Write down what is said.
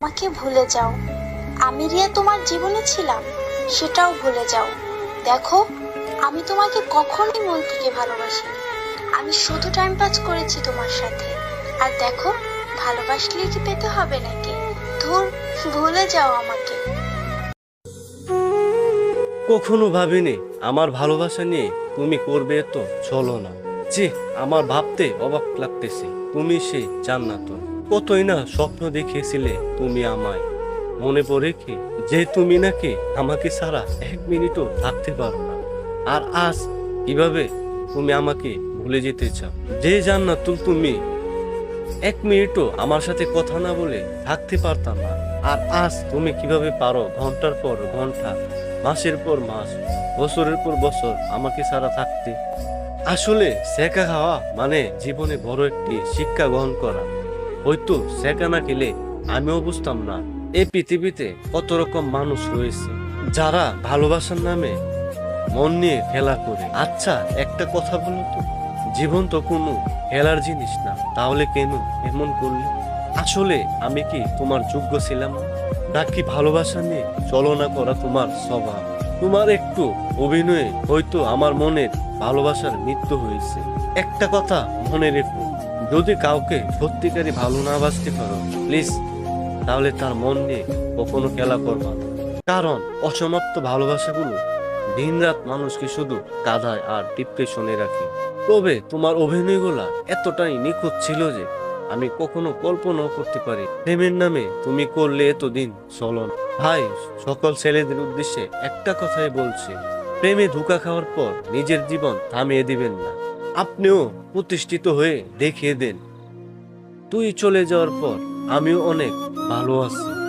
আমাকে ভুলে যাও। আমি রিয়া তোমার জীবনে ছিলাম, সেটাও ভুলে যাও। দেখো, আমি তোমাকে কখনোই মন থেকে ভালোবাসিনি। আমি শুধু টাইম পাস করেছি তোমার সাথে। আর দেখো, ভালোবাসলে কি পেতে হবে নাকি? ধুর, ভুলে যাও আমাকে। কখনো ভাবিনি আমার ভালোবাসা নিয়ে তুমি করবে এত ছলনা। যে আমার ভাবতে অবাক লাগতেছে, তুমি সেই জান্নাত। কতই না স্বপ্ন দেখিয়েছিলে তুমি আমায়। মনে পড়ে কি যে তুমি নাকি আমাকে ছাড়া এক মিনিটও থাকতে পারো না। আর আজ কিভাবে তুমি আমাকে ভুলে যেতে চাও? যে জান্নাত তুমি এক মিনিটও আমার সাথে কথা না বলে থাকতে পারতাম না। আর আজ তুমি কিভাবে পারো ঘন্টার পর ঘন্টা, মাসের পর মাস, বছরের পর বছর আমাকে ছাড়া থাকতে? আসলে শেখা খাওয়া মানে জীবনে বড় একটি শিক্ষা গ্রহণ করা। হয়তো শেখা না খেলে আমিও বুঝতাম না এই পৃথিবীতে কত রকম মানুষ রয়েছে যারা ভালোবাসার নামে মন নিয়ে খেলা করে। আচ্ছা, একটা কথা বলো তো, জীবন তো কোনো খেলার জিনিস না, তাহলে কেন এমন করলে? আসলে আমি কি তোমার যোগ্য ছিলাম না? নাকি ভালোবাসা নিয়ে চলনা করা তোমার স্বভাব? তোমার একটু অভিনয়ে হয়তো আমার মনের ভালোবাসার মৃত্যু হয়েছে। একটা কথা মনে রেখো, যদি কাউকে সত্যিকারই ভালো না বাসতে পারো, প্লিজ, তাহলে তার মন নিয়ে কখনো খেলা করবা না। কারণ অসমাপ্ত ভালোবাসাগুলো দিনরাত মানুষকে শুধু কাঁদায় আর ডিপ্রেশনে রাখে। তবে তোমার অভিনয়গুলা এতটাই নিখুঁত ছিল যে আমি কখনো কল্পনাও করতে পারি প্রেমের নামে তুমি করলে এতদিন চলন। ভাই, সকল ছেলেদের উদ্দেশ্যে একটা কথাই বলছি, প্রেমে ধোঁকা খাওয়ার পর নিজের জীবন থামিয়ে দিবেন না। আপনিও প্রতিষ্ঠিত হয়ে দেখিয়ে দেন। তুই চলে যাওয়ার পর আমিও অনেক ভালো আছি।